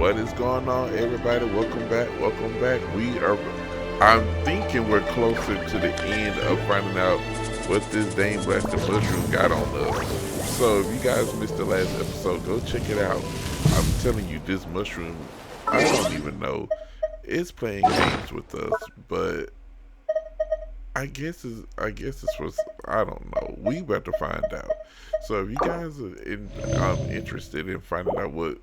What is going on, everybody? Welcome back. Welcome back. I'm thinking we're closer to the end of finding out what this Dame Blasted Mushroom got on us. So if you guys missed the last episode, go check it out. I'm telling you, this mushroom, I don't even know. It's playing games with us, but I guess it's for, I don't know. We about to find out. So if you guys are interested in finding out what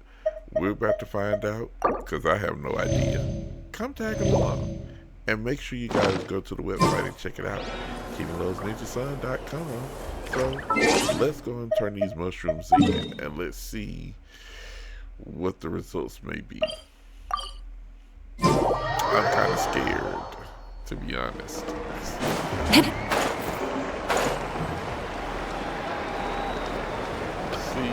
we're about to find out, because I have no idea, come tag along. And make sure you guys go to the website and check it out. KennilosNinjaSun.com. So let's go and turn these mushrooms in and let's see what the results may be. I'm kind of scared, to be honest. See,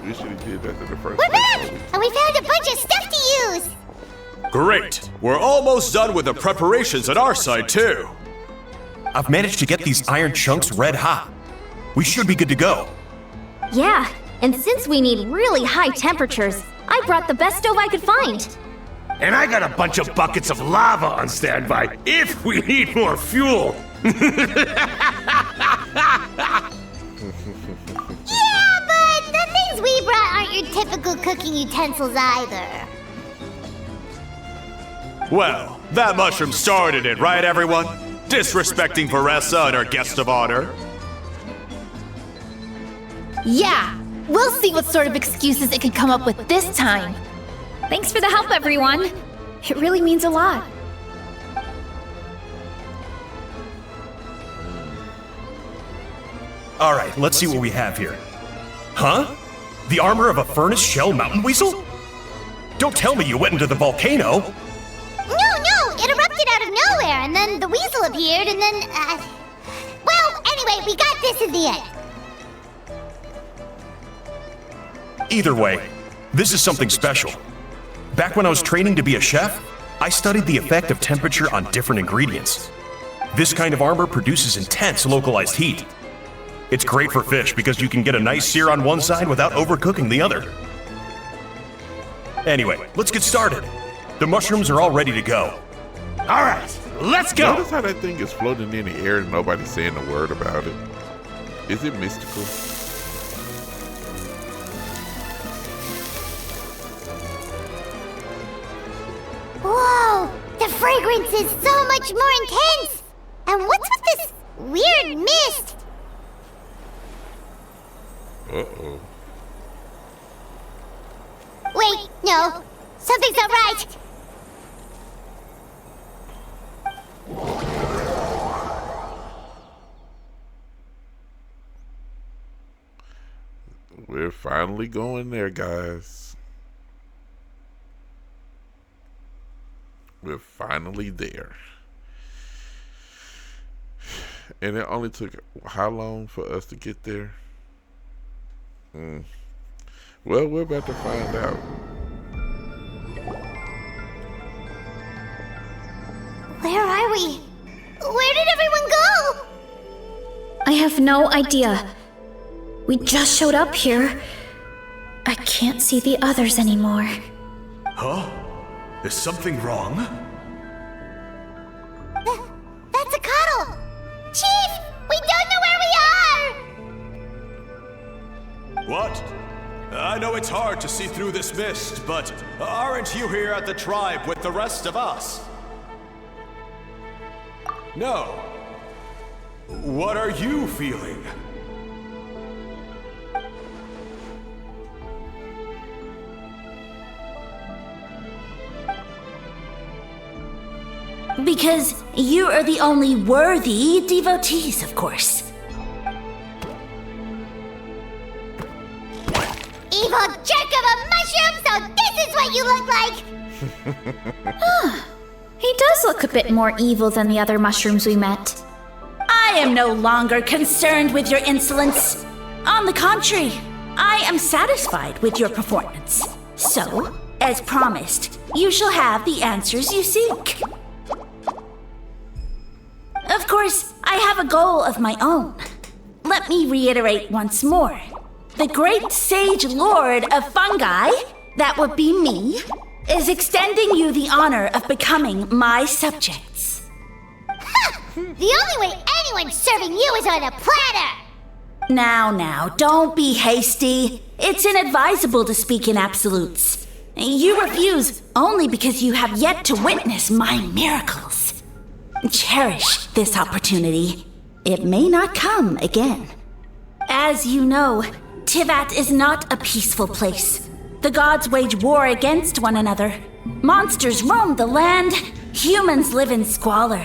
we should have did that in the first place. We're back! And we found a bunch of stuff to use! Great! We're almost done with the preparations on our side, too. I've managed to get these iron chunks red hot. We should be good to go. Yeah, and since we need really high temperatures, I brought the best stove I could find. And I got a bunch of buckets of lava on standby if we need more fuel. Yeah, but the things we brought aren't your typical cooking utensils either. Well, that mushroom started it, right, everyone? Disrespecting Varesa and our guest of honor. Yeah, we'll see what sort of excuses it can come up with this time. Thanks for the help, everyone. It really means a lot. All right, let's see what we have here. Huh? The armor of a furnace shell mountain weasel? Don't tell me you went into the volcano. No, it erupted out of nowhere, and then the weasel appeared, and then, well, anyway, we got this in the end. Either way, this is something special. Back when I was training to be a chef, I studied the effect of temperature on different ingredients. This kind of armor produces intense localized heat. It's great for fish because you can get a nice sear on one side without overcooking the other. Anyway, let's get started. The mushrooms are all ready to go. All right, let's go. Notice how that thing is floating in the air and nobody's saying a word about it. Is it mystical? Whoa, the fragrance is so much more intense. And what's with this weird mist? Uh-oh. Wait, no, something's not right. We're finally going there, guys. We're finally there. And it only took how long for us to get there? Well, we're about to find out. Where are we? Where did everyone go? I have no idea. We just showed up here. I can't see the others anymore. Huh? Is something wrong? That's a cuddle! Chief, we don't know where we are! What? I know it's hard to see through this mist, but aren't you here at the tribe with the rest of us? No. What are you feeling? Because you are the only worthy devotees, of course. Evil jerk of a mushroom, so this is what you look like! He does look a bit more evil than the other mushrooms we met. I am no longer concerned with your insolence. On the contrary, I am satisfied with your performance. So, as promised, you shall have the answers you seek. Of course, I have a goal of my own. Let me reiterate once more. the great sage lord of fungi, that would be me, is extending you the honor of becoming my subjects. The only way anyone's serving you is on a platter! Now, don't be hasty. It's inadvisable to speak in absolutes. You refuse only because you have yet to witness my miracles. Cherish this opportunity. It may not come again. As you know, Tivat is not a peaceful place. The gods wage war against one another. Monsters roam the land. Humans live in squalor.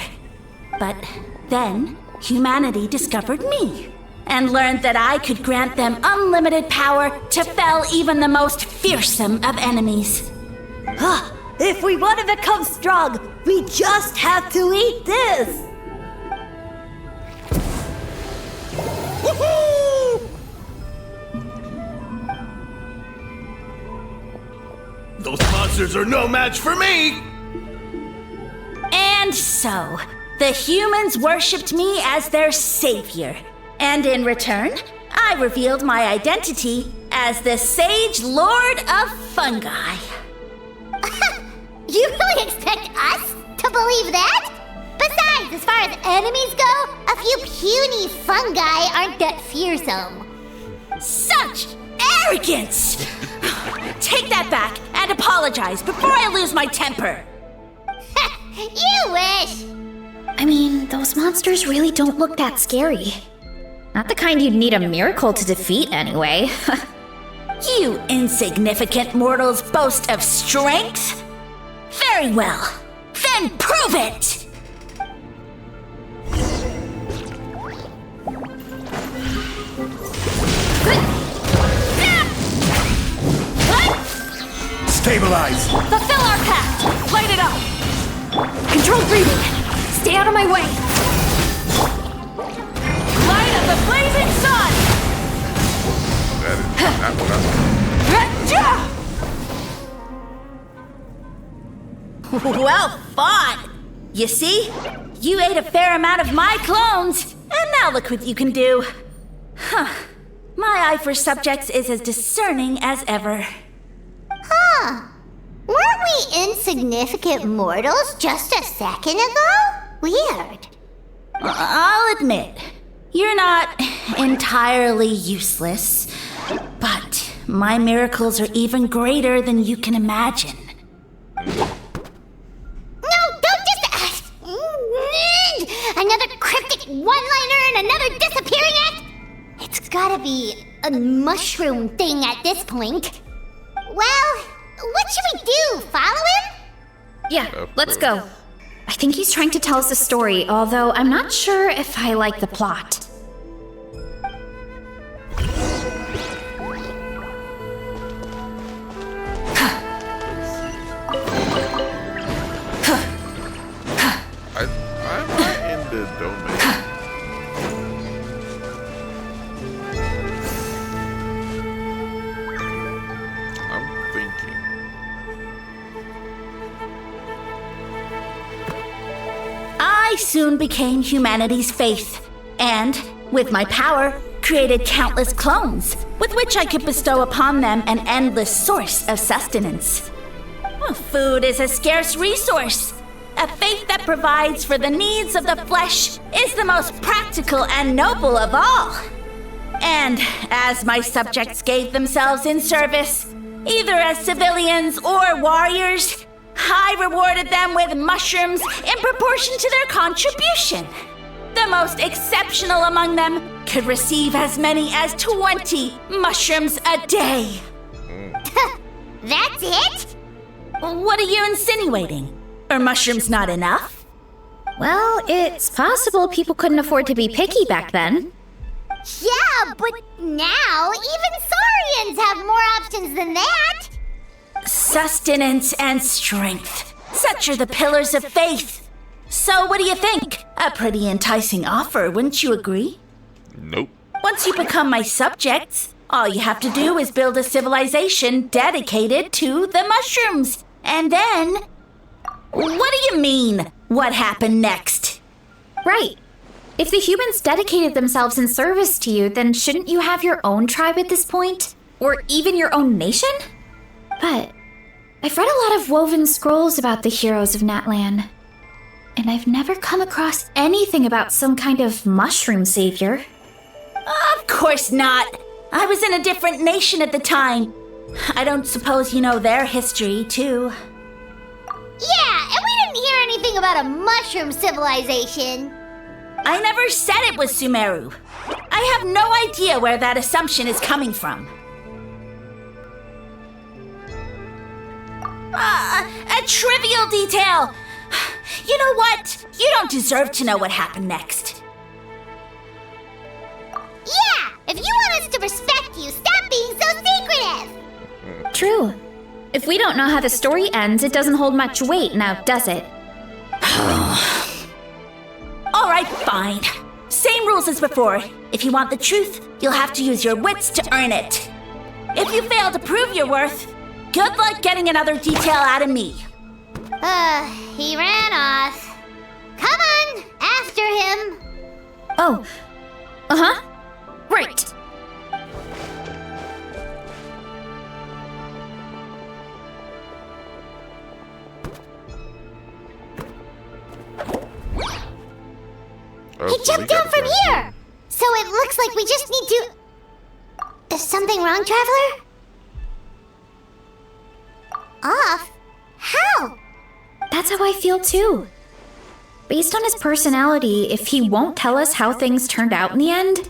But then, humanity discovered me and learned that I could grant them unlimited power to fell even the most fearsome of enemies. If we want to become strong, we just have to eat this! Woohoo! Those monsters are no match for me! And so, the humans worshipped me as their savior. And in return, I revealed my identity as the Sage Lord of Fungi. You really expect us to believe that? Besides, as far as enemies go, a few puny fungi aren't that fearsome. Such arrogance! Take that back and apologize before I lose my temper. You wish! I mean, those monsters really don't look that scary. Not the kind you'd need a miracle to defeat, anyway. You insignificant mortals boast of strength? Very well. Then prove it! Stabilize! Fulfill our pact! Light it up! Controlled breathing! Stay out of my way! Light of the blazing sun! That is not what I Well fought! You see? You ate a fair amount of my clones, and now look what you can do. Huh. My eye for subjects is as discerning as ever. Weren't we insignificant mortals just a second ago? Weird. I'll admit, you're not entirely useless, but my miracles are even greater than you can imagine. No, don't just... another cryptic one-liner and another disappearing act? It's gotta be a mushroom thing at this point. Well, what should we do? Follow him? Yeah, let's go. I think he's trying to tell us a story, although I'm not sure if I like the plot. I'm not in the domain. I'm thinking. I soon became humanity's faith, and, with my power, created countless clones, with which I could bestow upon them an endless source of sustenance. Food is a scarce resource. A faith that provides for the needs of the flesh is the most practical and noble of all. And as my subjects gave themselves in service, either as civilians or warriors, I rewarded them with mushrooms in proportion to their contribution. The most exceptional among them could receive as many as 20 mushrooms a day. That's it? What are you insinuating? Are mushrooms not enough? Well, it's possible people couldn't afford to be picky back then. Yeah, but now even Saurians have more options than that. Sustenance and strength. Such are the pillars of faith. So what do you think? A pretty enticing offer, wouldn't you agree? Nope. Once you become my subjects, all you have to do is build a civilization dedicated to the mushrooms. And then... What do you mean, what happened next? Right. If the humans dedicated themselves in service to you, then shouldn't you have your own tribe at this point? Or even your own nation? But I've read a lot of woven scrolls about the heroes of Natlan, and I've never come across anything about some kind of mushroom savior. Of course not. I was in a different nation at the time. I don't suppose you know their history, too. Yeah, and we didn't hear anything about a mushroom civilization. I never said it was Sumeru. I have no idea where that assumption is coming from. A trivial detail. You know what? You don't deserve to know what happened next. Yeah, if you want us to respect you, stop being so secretive. True. If we don't know how the story ends, it doesn't hold much weight now, does it? All right, fine. Same rules as before. If you want the truth, you'll have to use your wits to earn it. If you fail to prove your worth, good luck getting another detail out of me. He ran off. Come on, after him. Oh. Uh-huh. Right. He jumped down from here! So it looks like we just need to... Is something wrong, Traveler? Off? How? That's how I feel too. Based on his personality, if he won't tell us how things turned out in the end,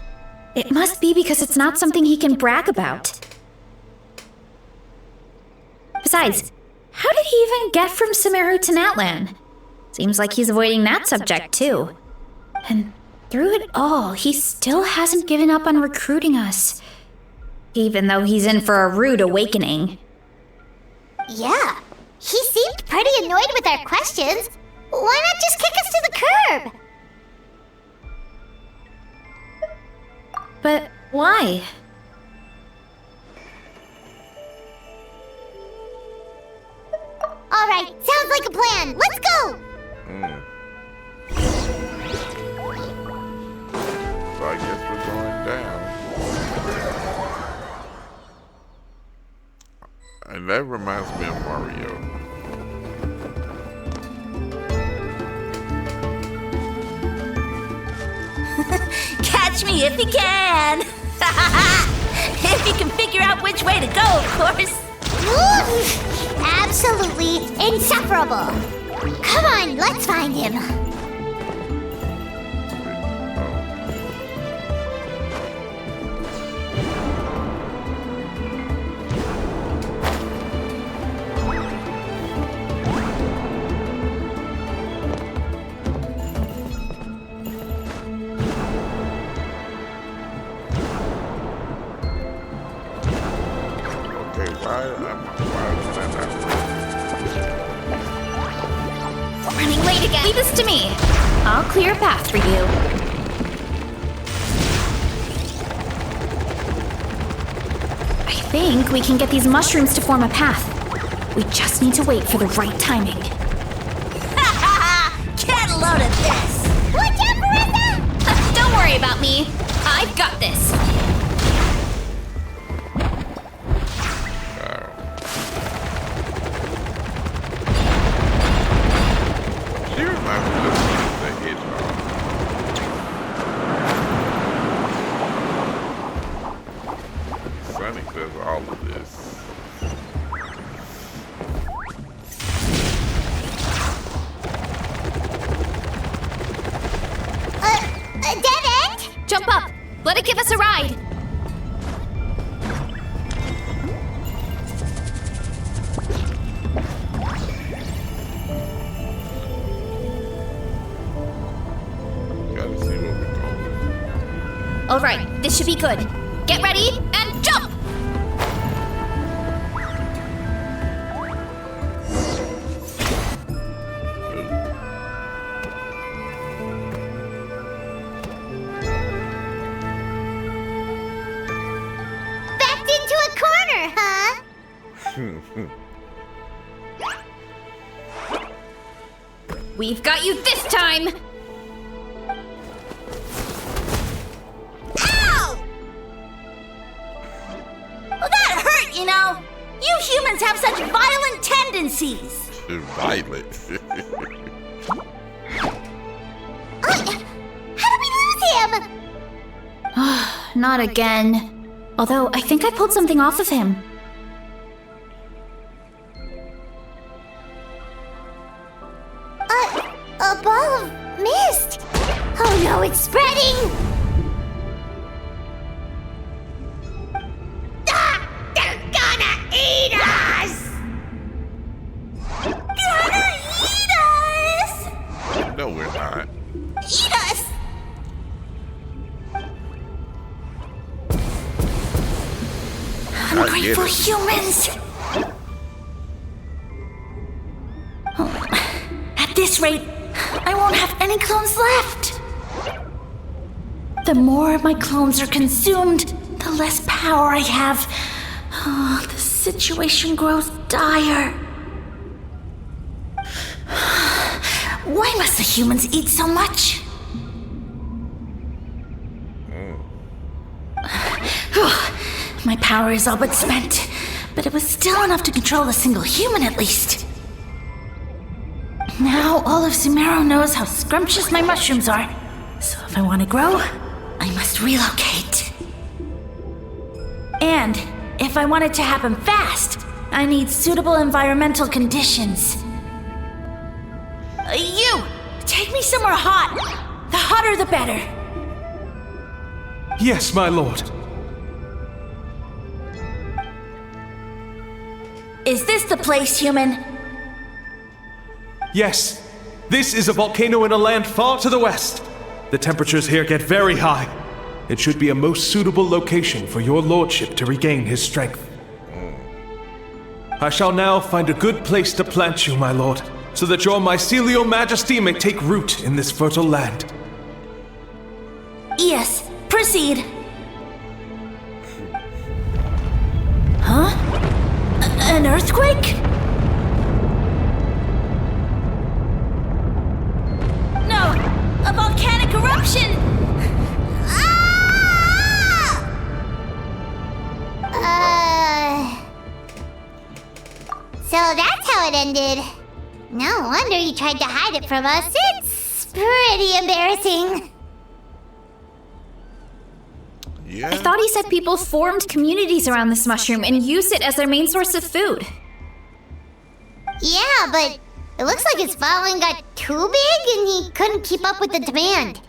it must be because it's not something he can brag about. Besides, how did he even get from Sumeru to Natlan? Seems like he's avoiding that subject too. And through it all, he still hasn't given up on recruiting us. Even though he's in for a rude awakening. Yeah, he seemed pretty annoyed with our questions. Why not just kick us to the curb? But why? All right, sounds like a plan. Let's go! So I guess we're going down. And that reminds me of Mario. Catch me if you can! If you can figure out which way to go, of course. Oof, absolutely insufferable. Come on, let's find him. Running late again. Leave this to me. I'll clear a path for you. I think we can get these mushrooms to form a path. We just need to wait for the right timing. Get a load of this! Watch out, Varesa! Don't worry about me. I've got this. A dead end? Jump up. Let it give us a ride. Gotta see where we're going. All right, this should be good. Get ready and jump! Backed into a corner, huh? We've got you this time! have such violent tendencies. Violent. How did we lose him? Not again. Although, I think I pulled something off of him. A ball of mist. Oh no, it's spreading. Ah, they're gonna eat us. Gonna eat us. No, we're not. Eat us. Ungrateful humans! At this rate, I won't have any clones left. The more my clones are consumed, the less power I have. Oh, the situation grows dire. Why must the humans eat so much? My power is all but spent, but it was still enough to control a single human at least. Now all of Sumeru knows how scrumptious my mushrooms are, so if I want to grow, I must relocate. And if I want it to happen fast, I need suitable environmental conditions. You! Take me somewhere hot! The hotter the better! Yes, my lord. Is this the place, human? Yes. This is a volcano in a land far to the west. The temperatures here get very high. It should be a most suitable location for your lordship to regain his strength. I shall now find a good place to plant you, my lord, so that your mycelial majesty may take root in this fertile land. Yes, proceed. Huh? An earthquake? No! A volcanic eruption! So that's how it ended. No wonder he tried to hide it from us. It's pretty embarrassing. Yeah. I thought he said people formed communities around this mushroom and used it as their main source of food. Yeah, but it looks like his following got too big and he couldn't keep up with the demand.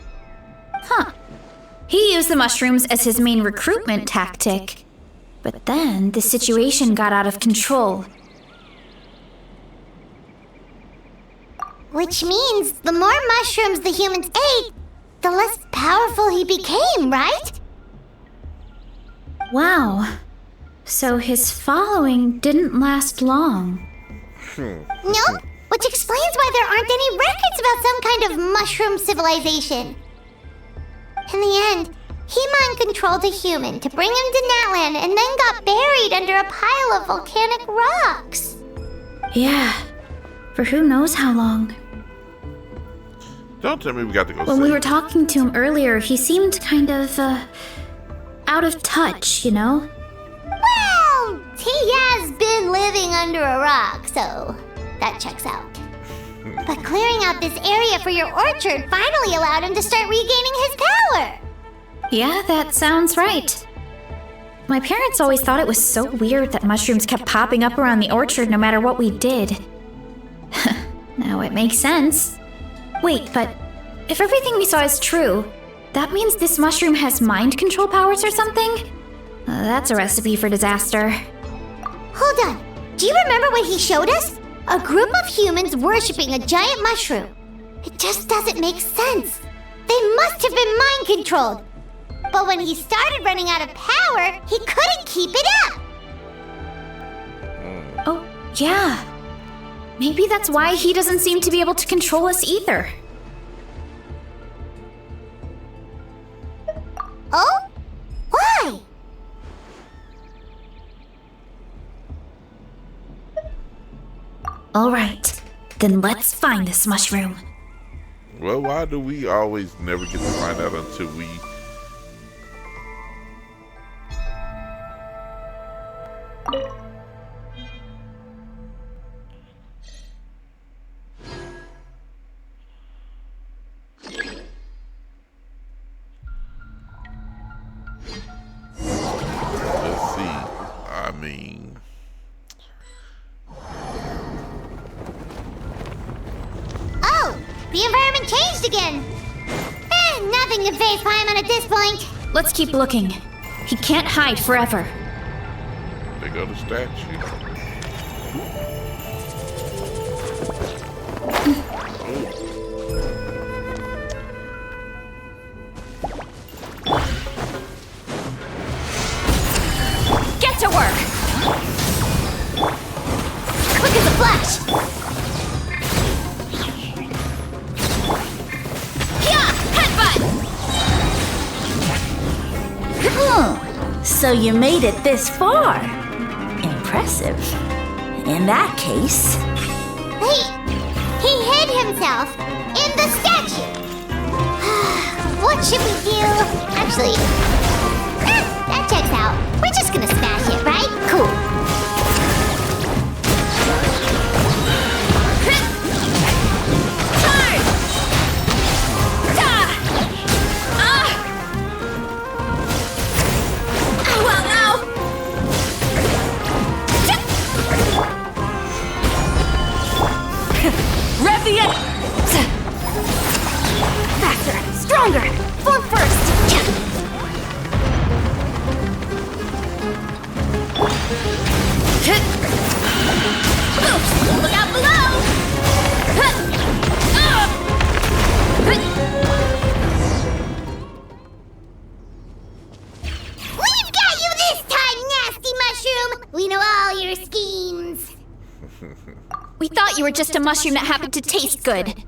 Huh. He used the mushrooms as his main recruitment tactic. But then the situation got out of control. Which means the more mushrooms the humans ate, the less powerful he became, right? Wow. So his following didn't last long. Nope. Which explains why there aren't any records about some kind of mushroom civilization. In the end, he mind-controlled a human to bring him to Natlan and then got buried under a pile of volcanic rocks. Yeah. For who knows how long. Don't tell me we got to go When see. we were talking to him earlier, he seemed kind of, out of touch, you know? Well, he has been living under a rock, so that checks out. But clearing out this area for your orchard finally allowed him to start regaining his power. Yeah, that sounds right. My parents always thought it was so weird that mushrooms kept popping up around the orchard no matter what we did. Now it makes sense. Wait, but if everything we saw is true, that means this mushroom has mind control powers or something? That's a recipe for disaster. Hold on. Do you remember what he showed us? A group of humans worshipping a giant mushroom. It just doesn't make sense. They must have been mind controlled. But when he started running out of power, he couldn't keep it up. Oh, yeah. Maybe that's why he doesn't seem to be able to control us either. Oh? Why? All right, then let's find this mushroom. Well, why do we always never get to find out until we... mean, Oh, the environment changed again. Nothing to face Paimon at this point. Let's keep looking. He can't hide forever. they go to statue. Get to work! Quick as a flash. So you made it this far. Impressive. In that case... He hid himself in the statue. What should we do? Actually, that checks out. We're just gonna smash it, right? Cool. Faster, stronger, form first. Look out below! We've got you this time, nasty mushroom. We know all your schemes. We thought you were just a mushroom that happened to taste good.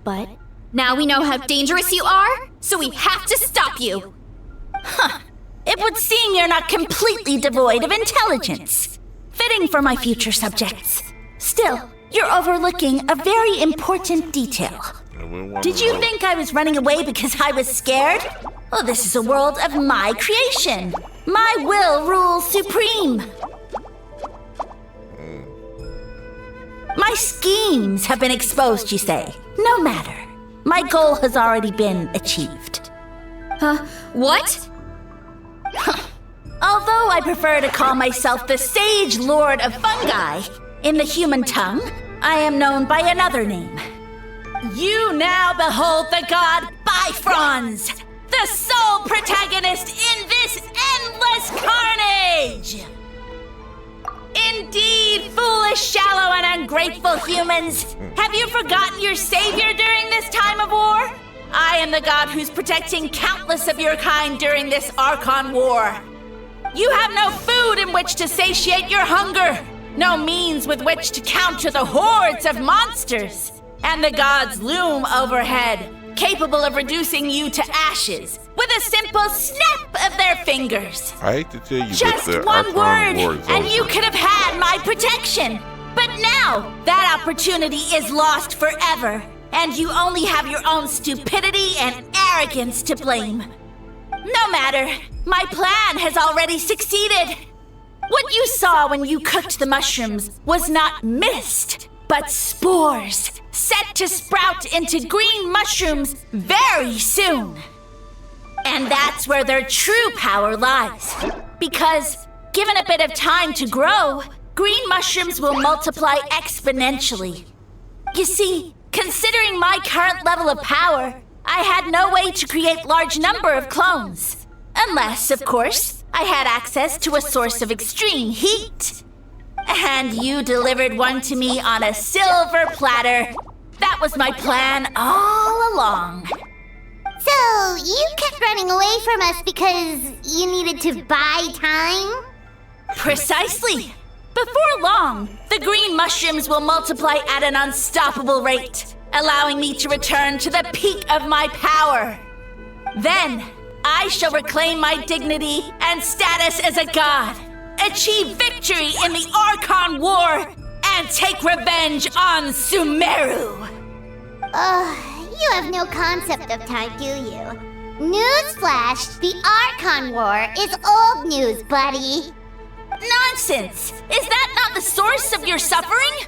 But now we know how dangerous you are, so we have to stop you. Huh. It would seem you're not completely devoid of intelligence. Fitting for my future subjects. Still, you're overlooking a very important detail. Did you think I was running away because I was scared? Well, this is a world of my creation. My will rules supreme. My schemes have been exposed, you say. No matter. My goal has already been achieved. What? Although I prefer to call myself the Sage Lord of Fungi, in the human tongue, I am known by another name. You now behold the god Bifrons, the sole protagonist in this endless carnage! Indeed, foolish, shallow, and ungrateful humans! Have you forgotten your savior during this time of war? I am the god who's protecting countless of your kind during this Archon War. You have no food in which to satiate your hunger, no means with which to counter the hordes of monsters, and the gods loom overhead, capable of reducing you to ashes with a simple snap of their fingers. I hate to tell you, just but the one Archon word, War is and over. you could have had my protection. But now, that opportunity is lost forever, and you only have your own stupidity and arrogance to blame. No matter, my plan has already succeeded. What you saw when you cooked the mushrooms was not mist, but spores, set to sprout into green mushrooms very soon. And that's where their true power lies. Because, given a bit of time to grow, green mushrooms will multiply exponentially. You see, considering my current level of power, I had no way to create large number of clones. Unless, of course, I had access to a source of extreme heat. And you delivered one to me on a silver platter. That was my plan all along. So, you kept running away from us because you needed to buy time? Precisely. Before long, the green mushrooms will multiply at an unstoppable rate, allowing me to return to the peak of my power. Then, I shall reclaim my dignity and status as a god, achieve victory in the Archon War, and take revenge on Sumeru. You have no concept of time, do you? Newsflash, the Archon War is old news, buddy. Nonsense! Is that not the source of your suffering?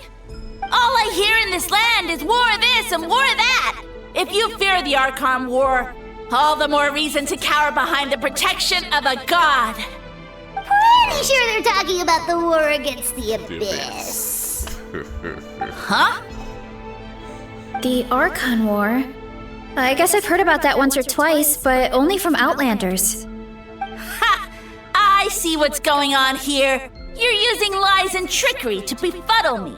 All I hear in this land is war this and war that. If you fear the Archon War, all the more reason to cower behind the protection of a god. pretty sure they're talking about the war against the Abyss. Huh? The Archon War? I guess I've heard about that once or twice, but only from Outlanders. Ha! I see what's going on here. You're using lies and trickery to befuddle me.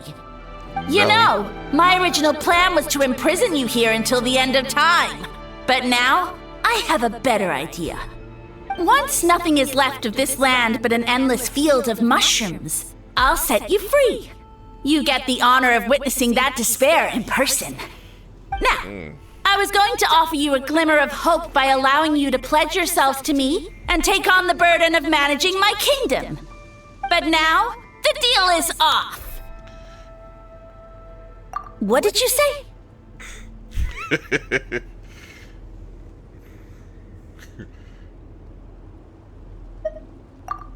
You know, my original plan was to imprison you here until the end of time. But now, I have a better idea. Once nothing is left of this land but an endless field of mushrooms, I'll set you free. You get the honor of witnessing that despair in person. Now, I was going to offer you a glimmer of hope by allowing you to pledge yourselves to me and take on the burden of managing my kingdom. But now, the deal is off. What did you say?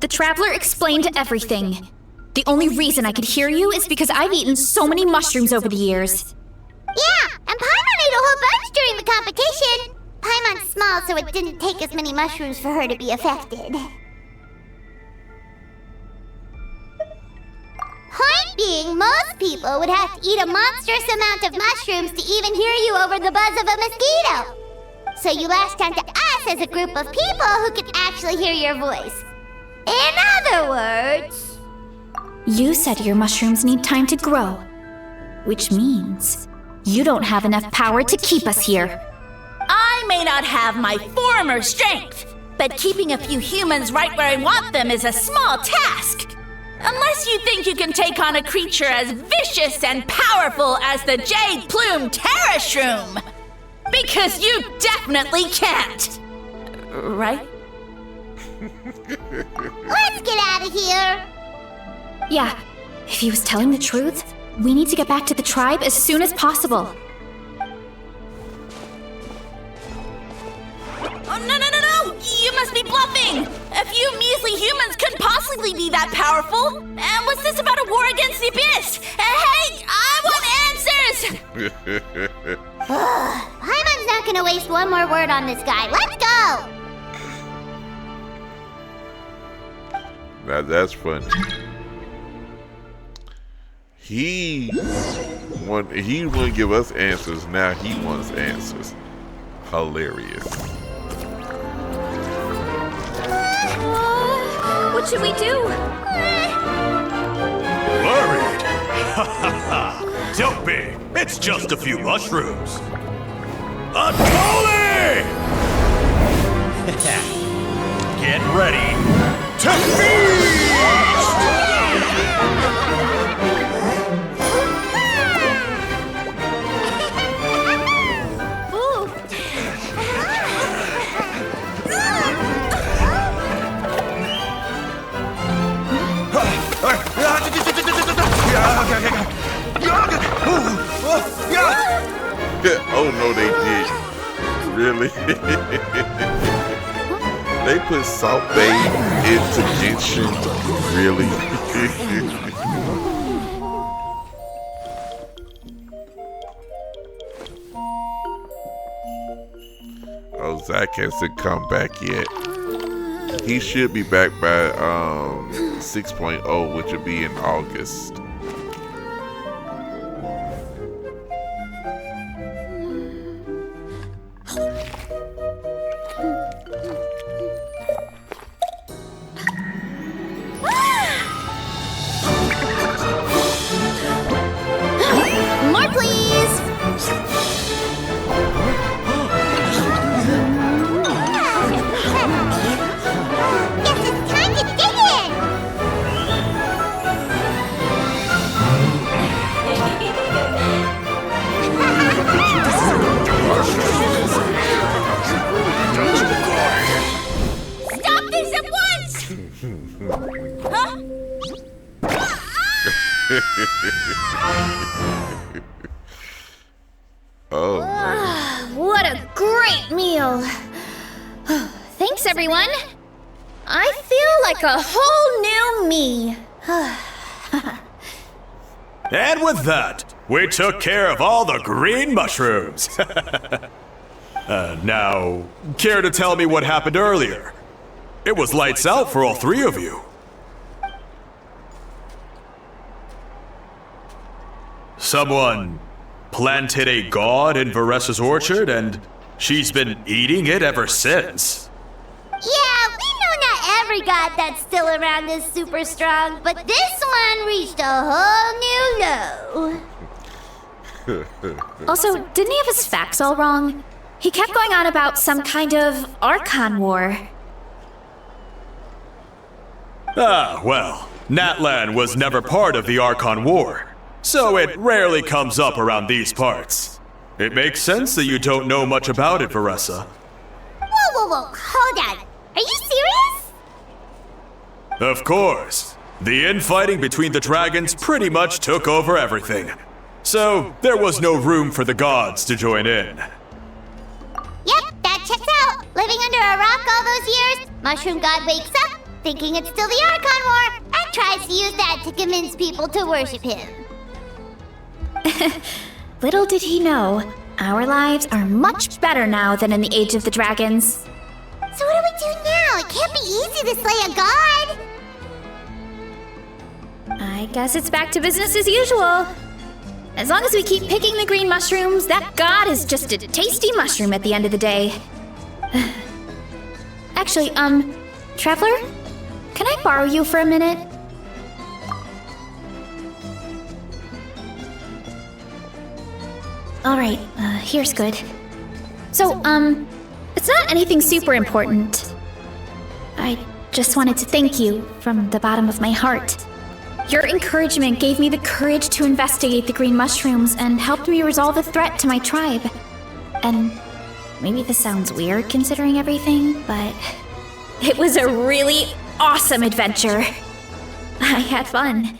The Traveler explained everything. The only reason I could hear you is because I've eaten so many mushrooms over the years. Yeah, and Paimon ate a whole bunch during the competition. Paimon's small, so it didn't take as many mushrooms for her to be affected. Point being, most people would have to eat a monstrous amount of mushrooms to even hear you over the buzz of a mosquito. So you latched onto us as a group of people who could actually hear your voice. In other words... You said your mushrooms need time to grow, which means you don't have enough power to keep us here. I may not have my former strength, but keeping a few humans right where I want them is a small task. Unless you think you can take on a creature as vicious and powerful as the Jade Plume Terrashroom. Because you definitely can't. Right? Let's get out of here! Yeah, if he was telling the truth, we need to get back to the tribe as soon as possible. Oh, no! You must be bluffing! A few measly humans couldn't possibly be that powerful! And what's this about a war against the Abyss? Hey, I want answers! Paimon's not gonna waste one more word on this guy. Let's go! Now that's funny. He wouldn't give us answers. Now he wants answers. Hilarious. What should we do? Worried? Ha ha ha! Don't be! It's just a few mushrooms. Unholy! Get ready to feast! Oh no, they did. Really? They put Salt Bay into Genshin. Really? Oh, Zach hasn't come back yet. He should be back by 6.0, which will be in August. More, please! Guess it's time to dig in! Stop this at once! Huh? Oh, What a great meal! Thanks, everyone. I feel like a whole new me. And with that, we took care of all the green mushrooms. Now, care to tell me what happened earlier? It was lights out for all three of you. Someone planted a god in Varesa's orchard, and she's been eating it ever since. Yeah, we know not every god that's still around is super strong, but this one reached a whole new low. Also, didn't he have his facts all wrong? He kept going on about some kind of Archon war. Ah, well, Natlan was never part of the Archon War, so it rarely comes up around these parts. It makes sense that you don't know much about it, Varesa. Whoa, hold on. Are you serious? Of course. The infighting between the dragons pretty much took over everything. So, there was no room for the gods to join in. Yep, that checks out. Living under a rock all those years, Mushroom God wakes up, thinking it's still the Archon War, and tries to use that to convince people to worship him. Little did he know, our lives are much better now than in the Age of the Dragons. So what do we do now? It can't be easy to slay a god. I guess it's back to business as usual. As long as we keep picking the green mushrooms, that god is just a tasty mushroom at the end of the day. Actually, Traveler? Can I borrow you for a minute? Alright, here's good. So, it's not anything super important. I just wanted to thank you from the bottom of my heart. Your encouragement gave me the courage to investigate the green mushrooms and helped me resolve a threat to my tribe. And maybe this sounds weird considering everything, but it was a really awesome adventure. I had fun.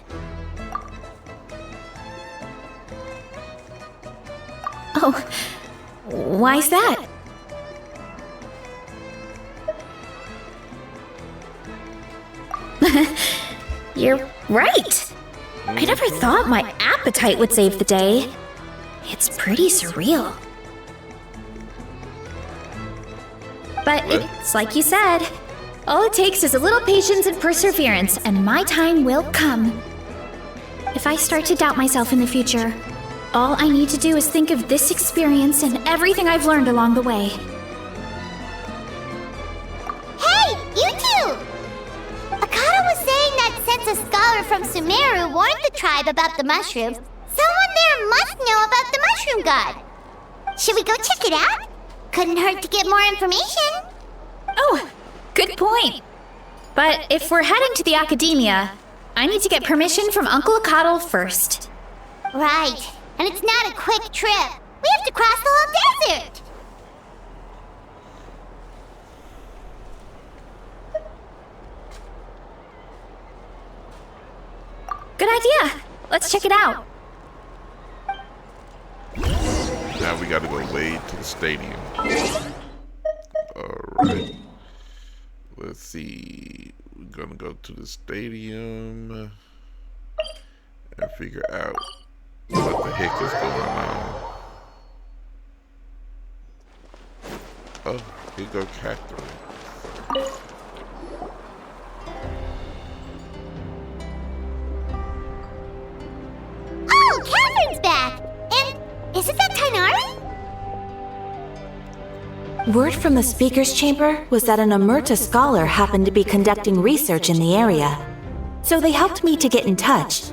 Oh, why's that? You're right. I never thought my appetite would save the day. It's pretty surreal. But it's like you said, all it takes is a little patience and perseverance, and my time will come. If I start to doubt myself in the future, all I need to do is think of this experience and everything I've learned along the way. Hey, you two! Akata was saying that since a scholar from Sumeru warned the tribe about the mushrooms, someone there must know about the mushroom god. Should we go check it out? Couldn't hurt to get more information. Oh, good point. But if we're heading to the academia, I need to get permission from Uncle Akatl first. Right. And it's not a quick trip. We have to cross the whole desert. Good idea. Let's check it out. Now we gotta go way to the stadium. Alright. Let's see. We're gonna go to the stadium and figure out what the heck is going on. Oh, here go Catherine. Oh, Catherine's back! And isn't that Tainari? Word from the speaker's chamber was that an Emerta scholar happened to be conducting research in the area. So they helped me to get in touch.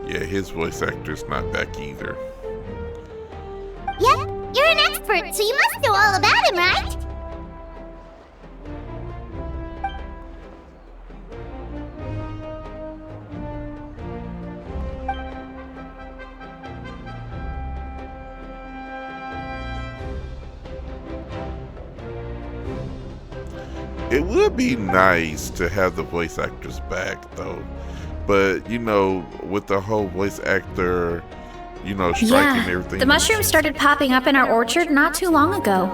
Yeah, his voice actor's not back either. Yep, you're an expert, so you must know all about him, right? It would be nice to have the voice actors back, though. But, you know, with the whole voice actor, you know, strike and everything. The mushrooms started popping up in our orchard not too long ago.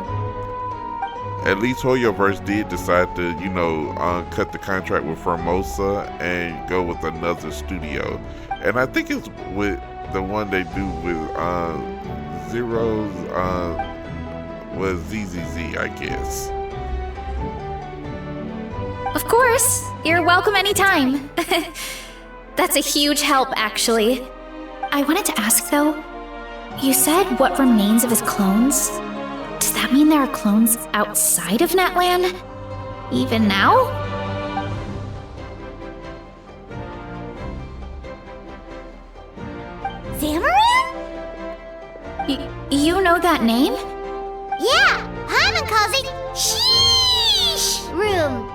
At least Hoyoverse did decide to, you know, cut the contract with Formosa and go with another studio. And I think it's with the one they do with Zero's, was ZZZ, I guess. Of course, you're welcome anytime. That's a huge help, actually. I wanted to ask though, you said what remains of his clones? Does that mean there are clones outside of Natlan? Even now? Zamarin? You know that name? Yeah, Paimon calls it Sheesh Room.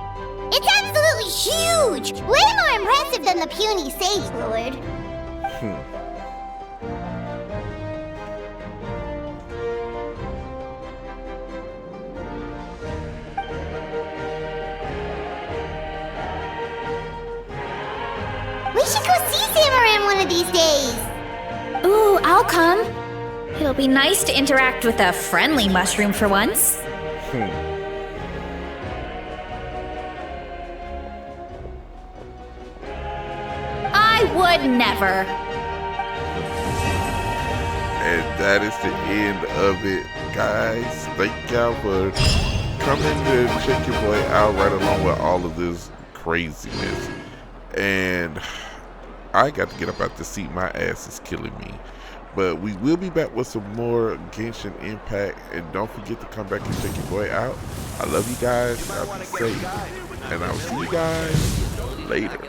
It's absolutely huge! Way more impressive than the puny Sage Lord. We should go see Zamarin one of these days. Ooh, I'll come. It'll be nice to interact with a friendly mushroom for once. I would never. And that is the end of it, guys. Thank y'all for coming to check your boy out right along with all of this craziness. And I got to get up out the seat. My ass is killing me. But we will be back with some more Genshin Impact. And don't forget to come back and check your boy out. I love you guys. I'll be safe. And I'll see you guys later.